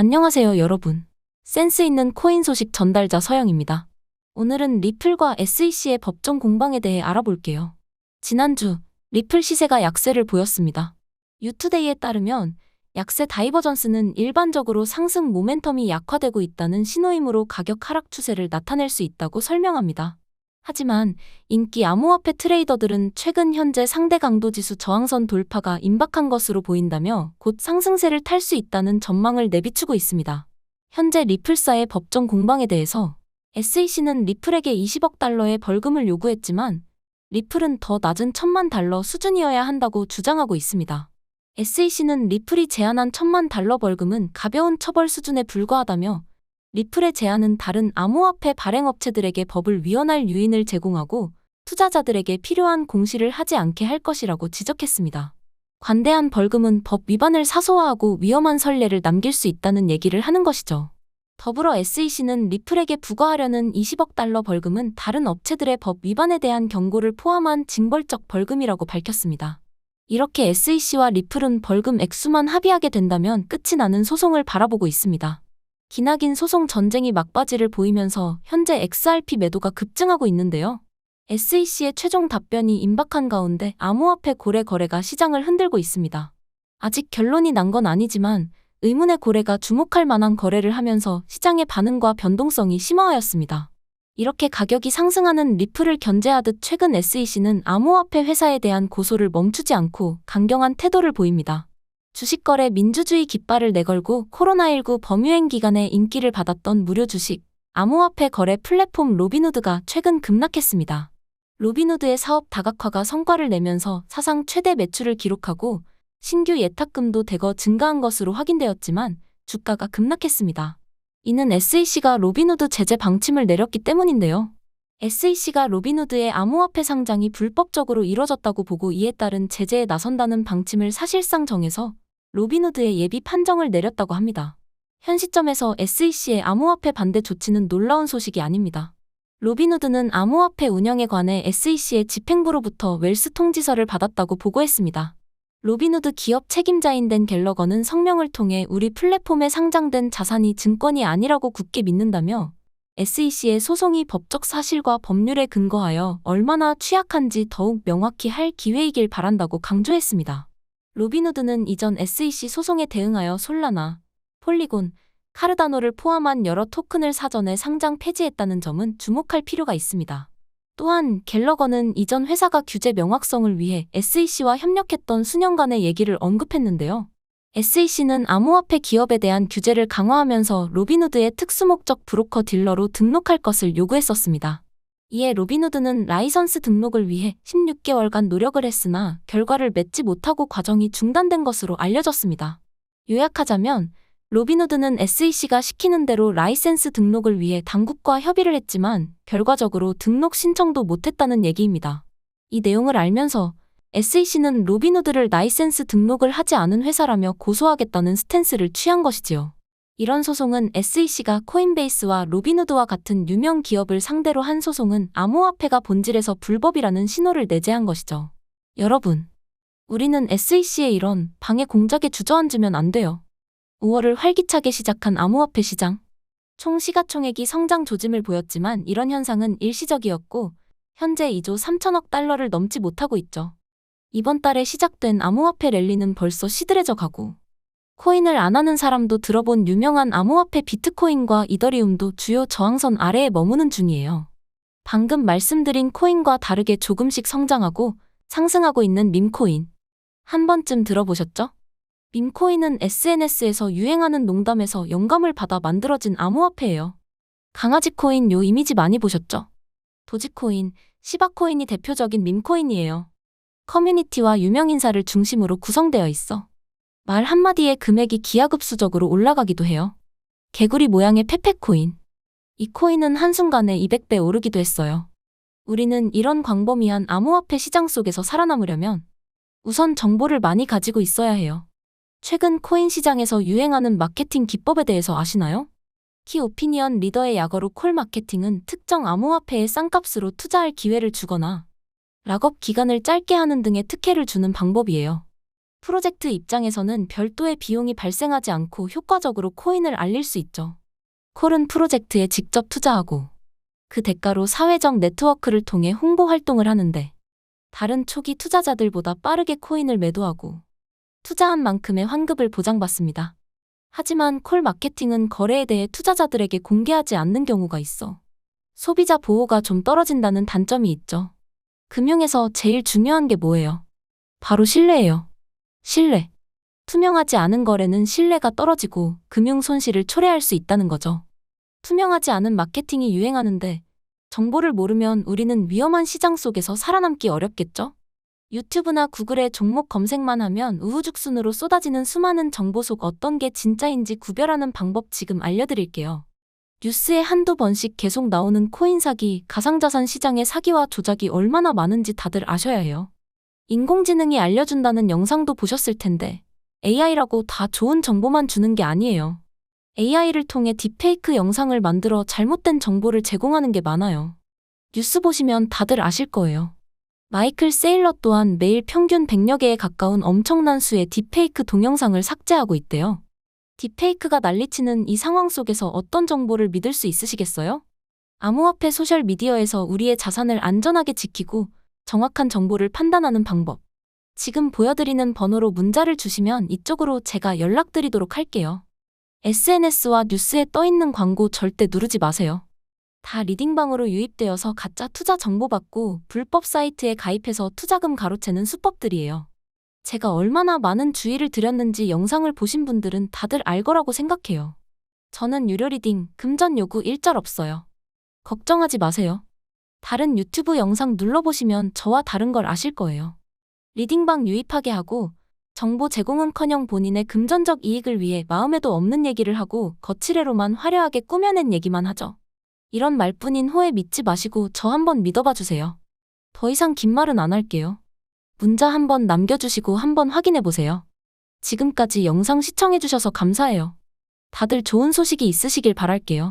안녕하세요, 여러분. 센스 있는 코인 소식 전달자 서영입니다. 오늘은 리플과 SEC의 법정 공방에 대해 알아볼게요. 지난주 리플 시세가 약세를 보였습니다. 유투데이에 따르면 약세 다이버전스는 일반적으로 상승 모멘텀이 약화되고 있다는 신호이므로 가격 하락 추세를 나타낼 수 있다고 설명합니다. 하지만 인기 암호화폐 트레이더들은 최근 현재 상대 강도 지수 저항선 돌파가 임박한 것으로 보인다며 곧 상승세를 탈 수 있다는 전망을 내비추고 있습니다. 현재 리플사의 법정 공방에 대해서 SEC는 리플에게 20억 달러의 벌금을 요구했지만 리플은 더 낮은 1,000만 달러 수준이어야 한다고 주장하고 있습니다. SEC는 리플이 제안한 1,000만 달러 벌금은 가벼운 처벌 수준에 불과하다며 리플의 제안은 다른 암호화폐 발행업체들에게 법을 위헌할 요인을 제공하고 투자자들에게 필요한 공시를 하지 않게 할 것이라고 지적했습니다. 관대한 벌금은 법 위반을 사소화하고 위험한 선례를 남길 수 있다는 얘기를 하는 것이죠. 더불어 SEC는 리플에게 부과하려는 20억 달러 벌금은 다른 업체들의 법 위반에 대한 경고를 포함한 징벌적 벌금이라고 밝혔습니다. 이렇게 SEC와 리플은 벌금 액수만 합의하게 된다면 끝이 나는 소송을 바라보고 있습니다. 기나긴 소송 전쟁이 막바지를 보이면서 현재 XRP 매도가 급증하고 있는데요. SEC의 최종 답변이 임박한 가운데 암호화폐 고래 거래가 시장을 흔들고 있습니다. 아직 결론이 난 건 아니지만 의문의 고래가 주목할 만한 거래를 하면서 시장의 반응과 변동성이 심화하였습니다. 이렇게 가격이 상승하는 리플을 견제하듯 최근 SEC는 암호화폐 회사에 대한 고소를 멈추지 않고 강경한 태도를 보입니다. 주식거래 민주주의 깃발을 내걸고 코로나19 범유행 기간에 인기를 받았던 무료 주식, 암호화폐 거래 플랫폼 로빈후드가 최근 급락했습니다. 로빈후드의 사업 다각화가 성과를 내면서 사상 최대 매출을 기록하고 신규 예탁금도 대거 증가한 것으로 확인되었지만 주가가 급락했습니다. 이는 SEC가 로빈후드 제재 방침을 내렸기 때문인데요. SEC가 로빈후드의 암호화폐 상장이 불법적으로 이뤄졌다고 보고 이에 따른 제재에 나선다는 방침을 사실상 정해서 로빈후드의 예비 판정을 내렸다고 합니다. 현 시점에서 SEC의 암호화폐 반대 조치는 놀라운 소식이 아닙니다. 로빈후드는 암호화폐 운영에 관해 SEC의 집행부로부터 웰스 통지서를 받았다고 보고했습니다. 로빈후드 기업 책임자인 댄 갤러거는 성명을 통해 우리 플랫폼에 상장된 자산이 증권이 아니라고 굳게 믿는다며 SEC의 소송이 법적 사실과 법률에 근거하여 얼마나 취약한지 더욱 명확히 할 기회이길 바란다고 강조했습니다. 로빈후드는 이전 SEC 소송에 대응하여 솔라나, 폴리곤, 카르다노를 포함한 여러 토큰을 사전에 상장 폐지했다는 점은 주목할 필요가 있습니다. 또한 갤러거는 이전 회사가 규제 명확성을 위해 SEC와 협력했던 수년간의 얘기를 언급했는데요. SEC는 암호화폐 기업에 대한 규제를 강화하면서 로빈후드의 특수목적 브로커 딜러로 등록할 것을 요구했었습니다. 이에 로빈후드는 라이선스 등록을 위해 16개월간 노력을 했으나 결과를 맺지 못하고 과정이 중단된 것으로 알려졌습니다. 요약하자면 로빈후드는 SEC가 시키는 대로 라이센스 등록을 위해 당국과 협의를 했지만 결과적으로 등록 신청도 못했다는 얘기입니다. 이 내용을 알면서 SEC는 로빈후드를 라이센스 등록을 하지 않은 회사라며 고소하겠다는 스탠스를 취한 것이지요. 이런 소송은 SEC가 코인베이스와 로빈후드와 같은 유명 기업을 상대로 한 소송은 암호화폐가 본질에서 불법이라는 신호를 내재한 것이죠. 여러분, 우리는 SEC의 이런 방해 공작에 주저앉으면 안 돼요. 5월을 활기차게 시작한 암호화폐 시장. 총 시가총액이 성장 조짐을 보였지만 이런 현상은 일시적이었고 현재 2조 3천억 달러를 넘지 못하고 있죠. 이번 달에 시작된 암호화폐 랠리는 벌써 시들해져 가고 코인을 안 하는 사람도 들어본 유명한 암호화폐 비트코인과 이더리움도 주요 저항선 아래에 머무는 중이에요. 방금 말씀드린 코인과 다르게 조금씩 성장하고 상승하고 있는 밈코인. 한 번쯤 들어보셨죠? 밈코인은 SNS에서 유행하는 농담에서 영감을 받아 만들어진 암호화폐예요. 강아지 코인 요 이미지 많이 보셨죠? 도지코인, 시바코인이 대표적인 밈코인이에요. 커뮤니티와 유명인사를 중심으로 구성되어 있어. 말 한마디에 금액이 기하급수적으로 올라가기도 해요. 개구리 모양의 페페코인. 이 코인은 한순간에 200배 오르기도 했어요. 우리는 이런 광범위한 암호화폐 시장 속에서 살아남으려면 우선 정보를 많이 가지고 있어야 해요. 최근 코인 시장에서 유행하는 마케팅 기법에 대해서 아시나요? 키 오피니언 리더의 약어로 콜 마케팅은 특정 암호화폐에 싼값으로 투자할 기회를 주거나 락업 기간을 짧게 하는 등의 특혜를 주는 방법이에요. 프로젝트 입장에서는 별도의 비용이 발생하지 않고 효과적으로 코인을 알릴 수 있죠. 콜은 프로젝트에 직접 투자하고 그 대가로 사회적 네트워크를 통해 홍보 활동을 하는데 다른 초기 투자자들보다 빠르게 코인을 매도하고 투자한 만큼의 환급을 보장받습니다. 하지만 콜 마케팅은 거래에 대해 투자자들에게 공개하지 않는 경우가 있어 소비자 보호가 좀 떨어진다는 단점이 있죠. 금융에서 제일 중요한 게 뭐예요? 바로 신뢰예요. 신뢰. 투명하지 않은 거래는 신뢰가 떨어지고 금융 손실을 초래할 수 있다는 거죠. 투명하지 않은 마케팅이 유행하는데 정보를 모르면 우리는 위험한 시장 속에서 살아남기 어렵겠죠? 유튜브나 구글에 종목 검색만 하면 우후죽순으로 쏟아지는 수많은 정보 속 어떤 게 진짜인지 구별하는 방법 지금 알려드릴게요. 뉴스에 한두 번씩 계속 나오는 코인 사기, 가상자산 시장의 사기와 조작이 얼마나 많은지 다들 아셔야 해요. 인공지능이 알려준다는 영상도 보셨을 텐데 AI라고 다 좋은 정보만 주는 게 아니에요. AI를 통해 딥페이크 영상을 만들어 잘못된 정보를 제공하는 게 많아요. 뉴스 보시면 다들 아실 거예요. 마이클 세일러 또한 매일 평균 100여 개에 가까운 엄청난 수의 딥페이크 동영상을 삭제하고 있대요. 딥페이크가 난리치는 이 상황 속에서 어떤 정보를 믿을 수 있으시겠어요? 암호화폐 소셜미디어에서 우리의 자산을 안전하게 지키고 정확한 정보를 판단하는 방법. 지금 보여드리는 번호로 문자를 주시면 이쪽으로 제가 연락드리도록 할게요. SNS와 뉴스에 떠있는 광고 절대 누르지 마세요. 다 리딩방으로 유입되어서 가짜 투자 정보 받고 불법 사이트에 가입해서 투자금 가로채는 수법들이에요. 제가 얼마나 많은 주의를 드렸는지 영상을 보신 분들은 다들 알 거라고 생각해요. 저는 유료 리딩, 금전 요구 일절 없어요. 걱정하지 마세요. 다른 유튜브 영상 눌러보시면 저와 다른 걸 아실 거예요. 리딩방 유입하게 하고 정보 제공은커녕 본인의 금전적 이익을 위해 마음에도 없는 얘기를 하고 거칠애로만 화려하게 꾸며낸 얘기만 하죠. 이런 말뿐인 호에 믿지 마시고 저 한번 믿어봐 주세요. 더 이상 긴 말은 안 할게요. 문자 한번 남겨주시고 한번 확인해보세요. 지금까지 영상 시청해주셔서 감사해요. 다들 좋은 소식이 있으시길 바랄게요.